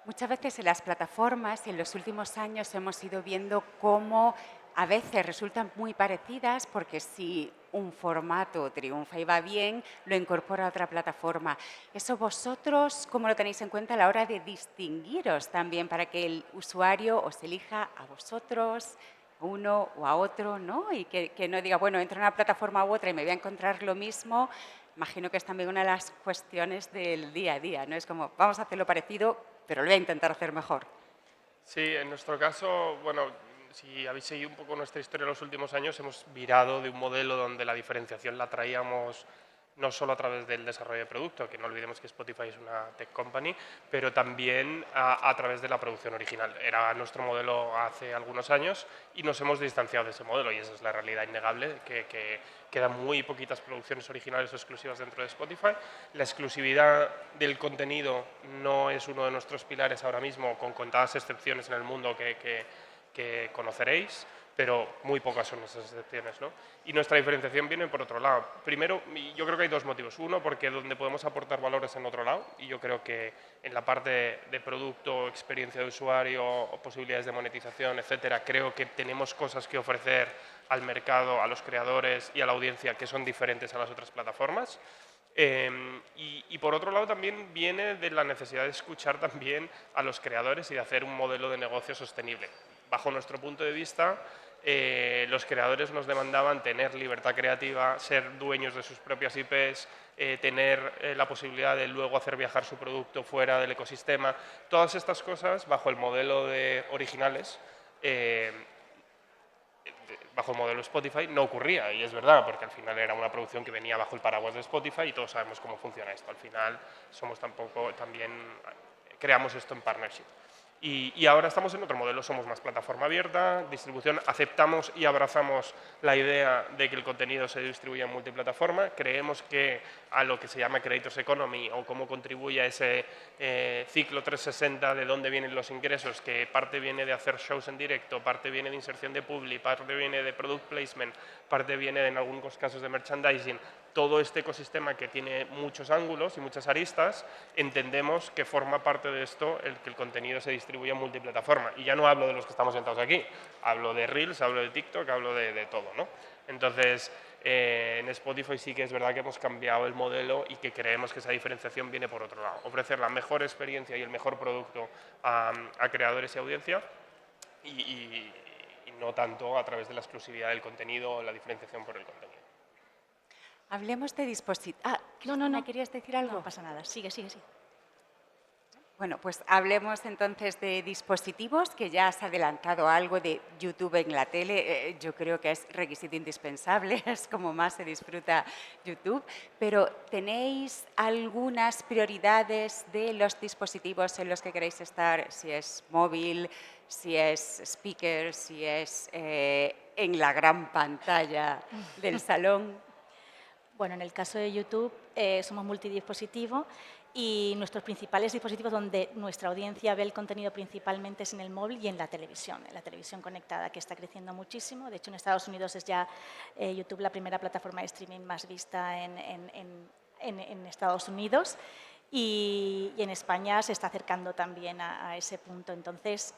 Muchas veces en las plataformas, en los últimos años, hemos ido viendo cómo a veces resultan muy parecidas porque si un formato triunfa y va bien, lo incorpora a otra plataforma. ¿Eso vosotros cómo lo tenéis en cuenta a la hora de distinguiros también para que el usuario os elija a vosotros, a uno o a otro, ¿no? Y que no diga, bueno, entro en una plataforma u otra y me voy a encontrar lo mismo? Imagino que es también una de las cuestiones del día a día, ¿no? Es como, vamos a hacerlo parecido, pero lo voy a intentar hacer mejor.
Sí, en nuestro caso, bueno, si habéis seguido un poco nuestra historia en los últimos años, hemos virado de un modelo donde la diferenciación la traíamos no solo a través del desarrollo de producto, que no olvidemos que Spotify es una tech company, pero también a través de la producción original. Era nuestro modelo hace algunos años y nos hemos distanciado de ese modelo, y esa es la realidad innegable, que quedan muy poquitas producciones originales o exclusivas dentro de Spotify. La exclusividad del contenido no es uno de nuestros pilares ahora mismo, con contadas excepciones en el mundo que conoceréis, pero muy pocas son esas excepciones, ¿no? Y nuestra diferenciación viene por otro lado. Primero, yo creo que hay dos motivos. Uno, porque donde podemos aportar valores en otro lado, y yo creo que en la parte de producto, experiencia de usuario, posibilidades de monetización, etcétera, creo que tenemos cosas que ofrecer al mercado, a los creadores y a la audiencia que son diferentes a las otras plataformas. Y por otro lado también viene de la necesidad de escuchar también a los creadores y de hacer un modelo de negocio sostenible. Bajo nuestro punto de vista, los creadores nos demandaban tener libertad creativa, ser dueños de sus propias IPs, tener la posibilidad de luego hacer viajar su producto fuera del ecosistema. Todas estas cosas, bajo el modelo de originales, bajo el modelo Spotify, no ocurría, y es verdad, porque al final era una producción que venía bajo el paraguas de Spotify y todos sabemos cómo funciona esto. Al final también creamos esto en partnership. Y ahora estamos en otro modelo, somos más plataforma abierta, distribución, aceptamos y abrazamos la idea de que el contenido se distribuya en multiplataforma, creemos que a lo que se llama Creators Economy o cómo contribuye a ese ciclo 360 de dónde vienen los ingresos, que parte viene de hacer shows en directo, parte viene de inserción de publi, parte viene de product placement, parte viene en algunos casos de merchandising. Todo este ecosistema que tiene muchos ángulos y muchas aristas, entendemos que forma parte de esto el que el contenido se distribuya en multiplataforma. Y ya no hablo de los que estamos sentados aquí, hablo de Reels, hablo de TikTok, hablo de todo, ¿no? Entonces, en Spotify sí que es verdad que hemos cambiado el modelo y que creemos que esa diferenciación viene por otro lado. Ofrecer la mejor experiencia y el mejor producto a creadores y audiencia y no tanto a través de la exclusividad del contenido o la diferenciación por el contenido.
Hablemos de dispositivos.
No.
¿Querías decir algo?
No pasa nada, sigue.
Bueno, pues hablemos entonces de dispositivos, que ya has adelantado algo de YouTube en la tele. Yo creo que es requisito indispensable, es como más se disfruta YouTube. Pero ¿tenéis algunas prioridades de los dispositivos en los que queréis estar? Si es móvil, si es speaker, si es en la gran pantalla del salón.
Bueno, en el caso de YouTube somos multidispositivo y nuestros principales dispositivos donde nuestra audiencia ve el contenido principalmente es en el móvil y en la televisión conectada, que está creciendo muchísimo. De hecho, en Estados Unidos es ya YouTube la primera plataforma de streaming más vista en Estados Unidos y en España se está acercando también a ese punto. Entonces,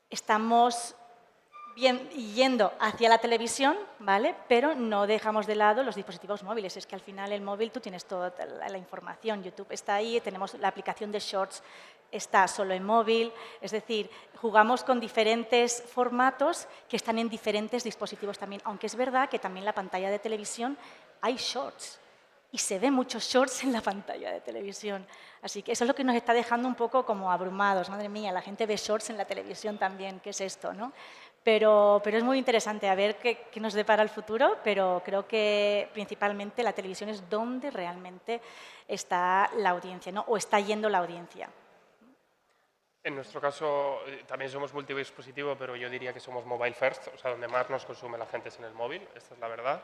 estamos yendo hacia la televisión, ¿vale? Pero no dejamos de lado los dispositivos móviles. Es que al final el móvil tú tienes toda la información. YouTube está ahí, tenemos la aplicación de Shorts, está solo en móvil. Es decir, jugamos con diferentes formatos que están en diferentes dispositivos también. Aunque es verdad que también en la pantalla de televisión hay Shorts. Y se ven muchos shorts en la pantalla de televisión. Así que eso es lo que nos está dejando un poco como abrumados. Madre mía, la gente ve shorts en la televisión también. ¿Qué es esto, no? Pero es muy interesante a ver qué nos depara el futuro, pero creo que principalmente la televisión es donde realmente está la audiencia, ¿no? O está yendo la audiencia.
En nuestro caso también somos multidispositivo, pero yo diría que somos mobile first, o sea, donde más nos consume la gente es en el móvil, esta es la verdad.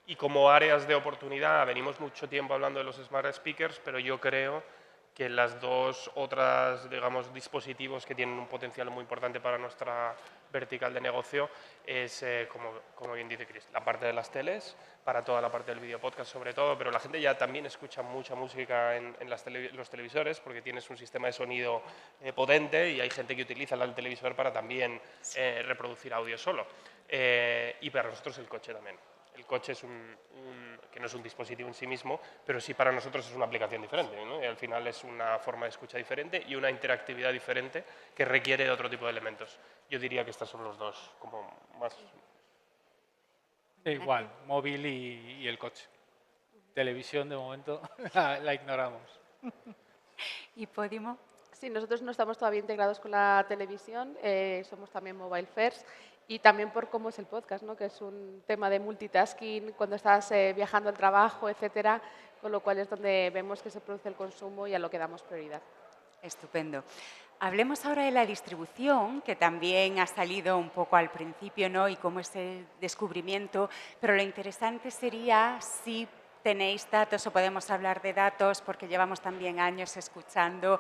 Y como áreas de oportunidad, venimos mucho tiempo hablando de los smart speakers, pero yo creo que las dos otras, digamos, dispositivos que tienen un potencial muy importante para nuestra vertical de negocio es, como bien dice Chris, la parte de las teles, para toda la parte del video podcast sobre todo, pero la gente ya también escucha mucha música en los televisores porque tienes un sistema de sonido potente y hay gente que utiliza el televisor para también reproducir audio solo. Y para nosotros el coche también. El coche es que no es un dispositivo en sí mismo, pero sí para nosotros es una aplicación diferente, ¿no? Y al final es una forma de escucha diferente y una interactividad diferente que requiere de otro tipo de elementos. Yo diría que estos son los dos como más...
Igual, móvil y el coche. Televisión, de momento, la ignoramos.
¿Y Podimo?
Sí, nosotros no estamos todavía integrados con la televisión, somos también mobile first Y también por cómo es el podcast, ¿no? Que es un tema de multitasking, cuando estás viajando al trabajo, etcétera, con lo cual es donde vemos que se produce el consumo y a lo que damos prioridad.
Estupendo. Hablemos ahora de la distribución, que también ha salido un poco al principio, ¿no? Y cómo es el descubrimiento, pero lo interesante sería si tenéis datos o podemos hablar de datos, porque llevamos también años escuchando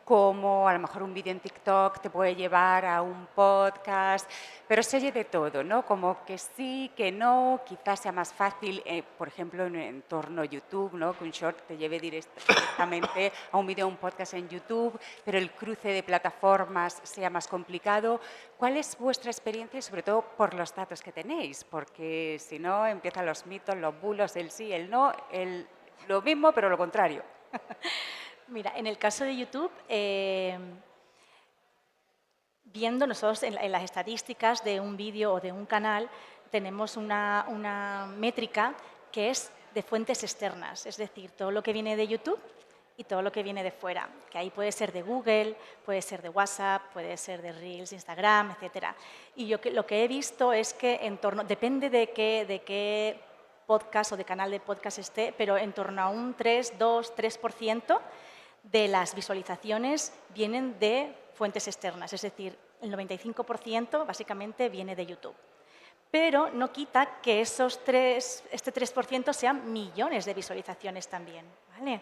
cómo a lo mejor un vídeo en TikTok te puede llevar a un podcast, pero se oye de todo, ¿no? Como que sí, que no, quizás sea más fácil, por ejemplo, en un entorno YouTube, ¿no? Que un short te lleve directamente a un vídeo o un podcast en YouTube, pero el cruce de plataformas sea más complicado. ¿Cuál es vuestra experiencia y sobre todo por los datos que tenéis? Porque si no, empiezan los mitos, los bulos, el sí, el no, lo mismo, pero lo contrario.
Mira, en el caso de YouTube, viendo nosotros en las estadísticas de un vídeo o de un canal, tenemos una métrica que es de fuentes externas, es decir, todo lo que viene de YouTube y todo lo que viene de fuera, que ahí puede ser de Google, puede ser de WhatsApp, puede ser de Reels, Instagram, etcétera. Y yo lo que he visto es que depende de qué podcast o de canal de podcast esté, pero en torno a un 3, 2, 3% de las visualizaciones vienen de fuentes externas, es decir, el 95% básicamente viene de YouTube. Pero no quita que este 3% sean millones de visualizaciones también, ¿vale?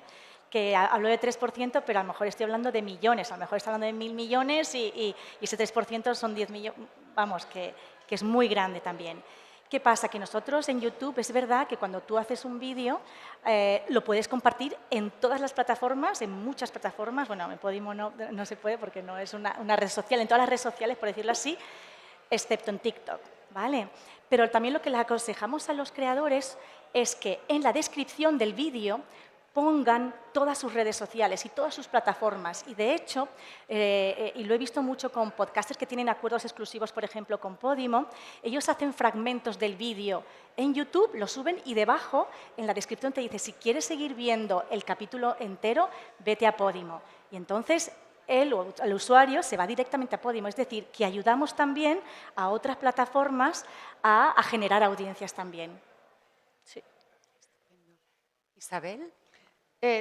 Que hablo de 3%, pero a lo mejor estoy hablando de millones, a lo mejor estoy hablando de 1.000 millones y ese 3% son 10 millones, vamos, que es muy grande también. ¿Qué pasa? Que nosotros en YouTube es verdad que cuando tú haces un vídeo lo puedes compartir en todas las plataformas, en muchas plataformas. Bueno, en Podimo no se puede porque no es una red social, en todas las redes sociales, por decirlo así, excepto en TikTok, ¿vale? Pero también lo que les aconsejamos a los creadores es que en la descripción del vídeo pongan todas sus redes sociales y todas sus plataformas. Y de hecho, y lo he visto mucho con podcasters que tienen acuerdos exclusivos, por ejemplo, con Podimo, ellos hacen fragmentos del vídeo en YouTube, lo suben y debajo, en la descripción te dice, si quieres seguir viendo el capítulo entero, vete a Podimo. Y entonces él o el usuario se va directamente a Podimo. Es decir, que ayudamos también a otras plataformas a generar audiencias también. Sí.
Isabel.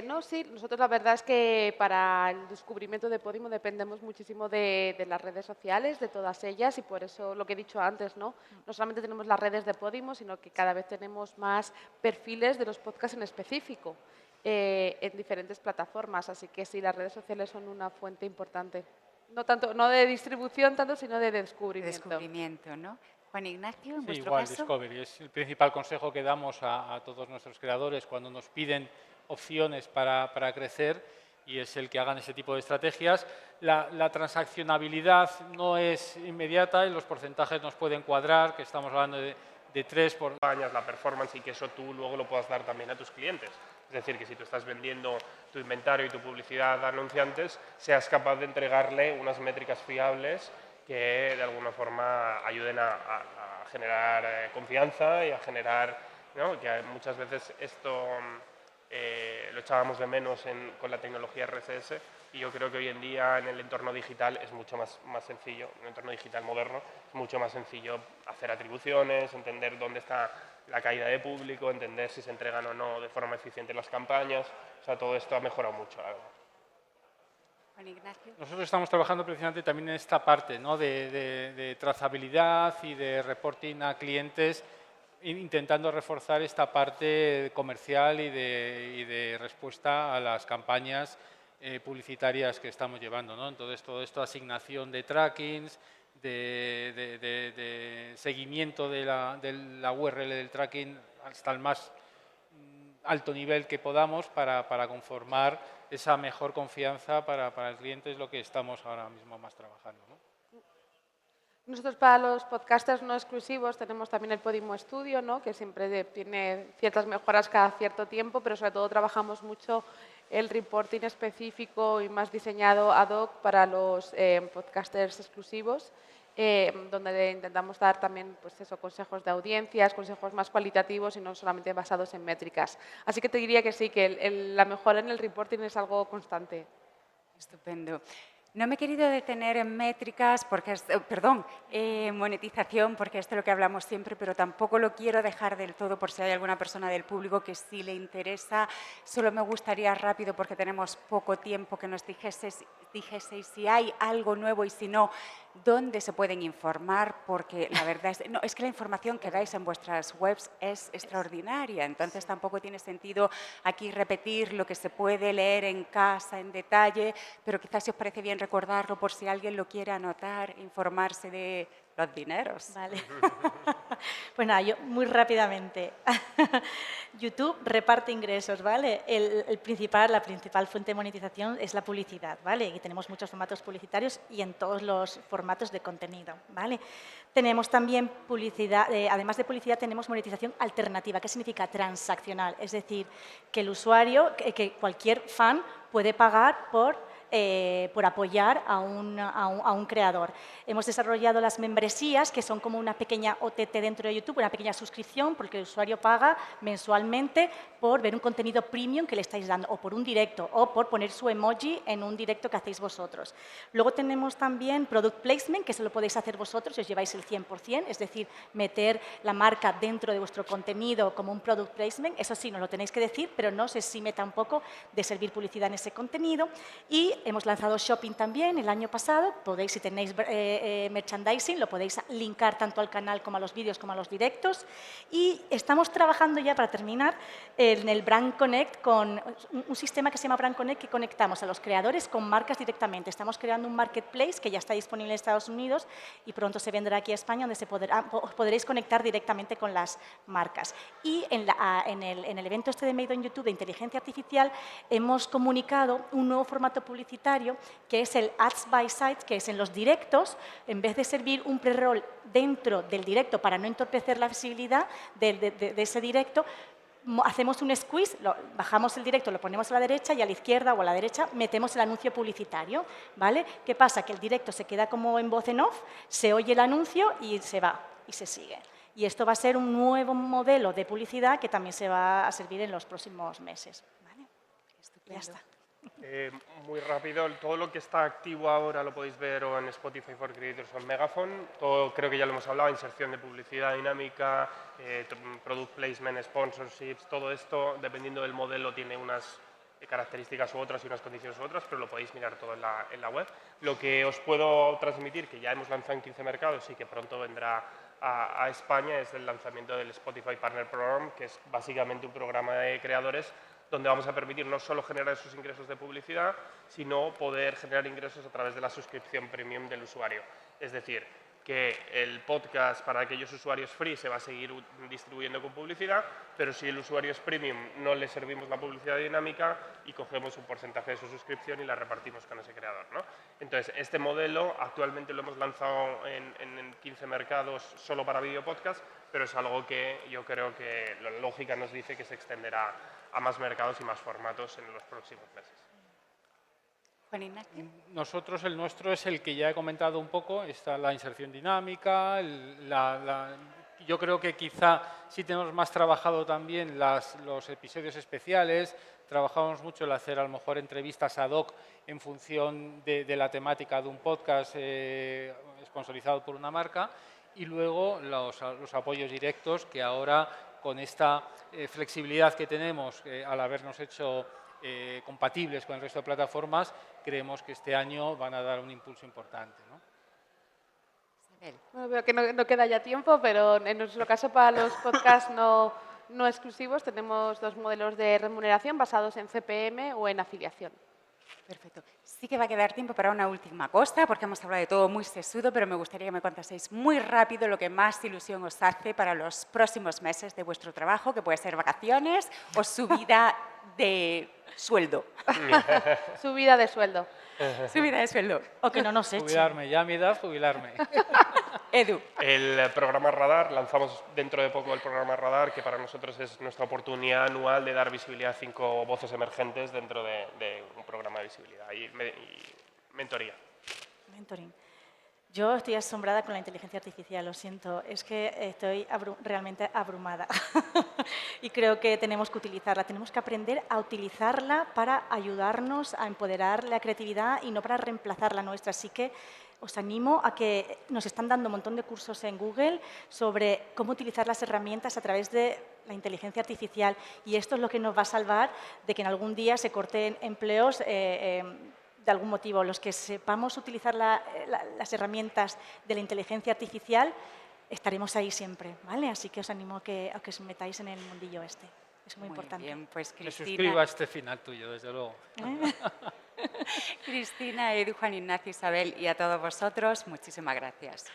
No, sí, nosotros la verdad es que para el descubrimiento de Podimo dependemos muchísimo de las redes sociales, de todas ellas, y por eso lo que he dicho antes, ¿no? No solamente tenemos las redes de Podimo, sino que cada vez tenemos más perfiles de los podcasts en específico en diferentes plataformas, así que sí, las redes sociales son una fuente importante. No de distribución tanto, sino de descubrimiento.
Descubrimiento, ¿no? Juan Ignacio, en
Sí,
vuestro
igual,
caso.
Discovery. Es el principal consejo que damos a todos nuestros creadores cuando nos piden opciones para crecer y es el que hagan ese tipo de estrategias. La transaccionabilidad no es inmediata y los porcentajes nos pueden cuadrar, que estamos hablando de 3 por...
Añas la performance y que eso tú luego lo puedas dar también a tus clientes. Es decir, que si tú estás vendiendo tu inventario y tu publicidad a anunciantes, seas capaz de entregarle unas métricas fiables que de alguna forma ayuden a generar confianza y a generar, ¿no? Que muchas veces esto lo echábamos de menos con la tecnología RSS y yo creo que hoy en día en el entorno digital es mucho más sencillo, en el entorno digital moderno es mucho más sencillo hacer atribuciones, entender dónde está la caída de público, entender si se entregan o no de forma eficiente las campañas, o sea, todo esto ha mejorado mucho, la verdad.
Juan Ignacio.
Nosotros estamos trabajando precisamente también en esta parte, ¿no? de trazabilidad y de reporting a clientes, intentando reforzar esta parte comercial y de respuesta a las campañas publicitarias que estamos llevando, ¿no? Entonces, todo esto, asignación de trackings, de seguimiento de la URL del tracking hasta el más alto nivel que podamos para conformar esa mejor confianza para el cliente es lo que estamos ahora mismo más trabajando, ¿no?
Nosotros para los podcasters no exclusivos tenemos también el Podimo Studio, ¿no? Que siempre tiene ciertas mejoras cada cierto tiempo, pero sobre todo trabajamos mucho el reporting específico y más diseñado ad hoc para los podcasters exclusivos, donde intentamos dar también pues eso, consejos de audiencias, consejos más cualitativos y no solamente basados en métricas. Así que te diría que sí, que la mejora en el reporting es algo constante.
Estupendo. No me he querido detener en métricas, porque monetización, porque esto es lo que hablamos siempre, pero tampoco lo quiero dejar del todo por si hay alguna persona del público que sí le interesa. Solo me gustaría rápido, porque tenemos poco tiempo, que nos dijeseis si hay algo nuevo y si no, dónde se pueden informar, porque la verdad es que la información que dais en vuestras webs es extraordinaria, entonces tampoco tiene sentido aquí repetir lo que se puede leer en casa en detalle, pero quizás si os parece bien recordarlo por si alguien lo quiere anotar, informarse de los dineros.
Vale. Pues nada, yo muy rápidamente. YouTube reparte ingresos, ¿vale? La principal fuente de monetización es la publicidad, ¿vale? Y tenemos muchos formatos publicitarios y en todos los formatos de contenido, ¿vale? Tenemos también publicidad, además de publicidad, tenemos monetización alternativa. ¿Qué significa? Transaccional, es decir, que el usuario, que cualquier fan puede pagar por apoyar a un creador. Hemos desarrollado las membresías, que son como una pequeña OTT dentro de YouTube, una pequeña suscripción, porque el usuario paga mensualmente por ver un contenido premium que le estáis dando, o por un directo, o por poner su emoji en un directo que hacéis vosotros. Luego tenemos también Product Placement, que se lo podéis hacer vosotros si os lleváis el 100%, es decir, meter la marca dentro de vuestro contenido como un Product Placement. Eso sí, nos lo tenéis que decir, pero no se exime tampoco de servir publicidad en ese contenido. Y hemos lanzado Shopping también el año pasado. Podéis, si tenéis merchandising, lo podéis linkar tanto al canal como a los vídeos como a los directos. Y estamos trabajando ya, para terminar, en el Brand Connect, con un sistema que se llama Brand Connect, que conectamos a los creadores con marcas directamente. Estamos creando un marketplace que ya está disponible en Estados Unidos y pronto se vendrá aquí a España, donde os podréis conectar directamente con las marcas. Y en el evento este de Made on YouTube de inteligencia artificial hemos comunicado un nuevo formato publicitario, que es el Ads by Sites, que es en los directos, en vez de servir un pre-roll dentro del directo para no entorpecer la visibilidad de ese directo, hacemos un squeeze, bajamos el directo, lo ponemos a la derecha y a la izquierda o a la derecha metemos el anuncio publicitario, ¿vale? ¿Qué pasa? Que el directo se queda como en voz en off, se oye el anuncio y se va y se sigue. Y esto va a ser un nuevo modelo de publicidad que también se va a servir en los próximos meses, ¿vale? Ya está.
Muy rápido, todo lo que está activo ahora lo podéis ver o en Spotify for Creators o en Megaphone. Todo, creo que ya lo hemos hablado, inserción de publicidad dinámica, product placement, sponsorships, todo esto, dependiendo del modelo, tiene unas características u otras y unas condiciones u otras, pero lo podéis mirar todo en la web. Lo que os puedo transmitir, que ya hemos lanzado en 15 mercados y que pronto vendrá a España, es el lanzamiento del Spotify Partner Program, que es básicamente un programa de creadores donde vamos a permitir no solo generar esos ingresos de publicidad, sino poder generar ingresos a través de la suscripción premium del usuario. Es decir, que el podcast para aquellos usuarios free se va a seguir distribuyendo con publicidad, pero si el usuario es premium no le servimos la publicidad dinámica y cogemos un porcentaje de su suscripción y la repartimos con ese creador, ¿no? Entonces, este modelo actualmente lo hemos lanzado en 15 mercados solo para video podcast, pero es algo que yo creo que la lógica nos dice que se extenderá a más mercados y más formatos en los próximos meses.
Juan Ignacio.
Nosotros, el nuestro es el que ya he comentado un poco, está la inserción dinámica, yo creo que quizá sí tenemos más trabajado también los episodios especiales, trabajamos mucho el hacer a lo mejor entrevistas ad hoc en función de la temática de un podcast sponsorizado por una marca, y luego los apoyos directos, que ahora con esta flexibilidad que tenemos al habernos hecho compatibles con el resto de plataformas, creemos que este año van a dar un impulso importante, ¿no?
Bueno, veo que no queda ya tiempo, pero en nuestro caso para los podcasts no exclusivos tenemos dos modelos de remuneración basados en CPM o en afiliación.
Perfecto. Sí que va a quedar tiempo para una última cosa, porque hemos hablado de todo muy sesudo, pero me gustaría que me contaseis muy rápido lo que más ilusión os hace para los próximos meses de vuestro trabajo, que puede ser vacaciones o subida de sueldo.
Subida de sueldo.
Subida de sueldo.
O que no nos echen.
Jubilarme, ya a mi edad, jubilarme.
Edu.
El programa Radar, lanzamos dentro de poco el programa Radar, que para nosotros es nuestra oportunidad anual de dar visibilidad a 5 voces emergentes dentro de un programa de visibilidad y mentoría.
Mentoring. Yo estoy asombrada con la inteligencia artificial, lo siento, es que estoy realmente abrumada y creo que tenemos que utilizarla, tenemos que aprender a utilizarla para ayudarnos a empoderar la creatividad y no para reemplazar la nuestra. Así que os animo a que nos están dando un montón de cursos en Google sobre cómo utilizar las herramientas a través de la inteligencia artificial y esto es lo que nos va a salvar de que en algún día se corten empleos de algún motivo. Los que sepamos utilizar las herramientas de la inteligencia artificial, estaremos ahí siempre, ¿vale? Así que os animo a que os metáis en el mundillo este. Es muy importante.
Bien, pues
Me suscribo a este final tuyo, desde luego.
Cristina, Edu, Juan Ignacio, Isabel y a todos vosotros, muchísimas gracias.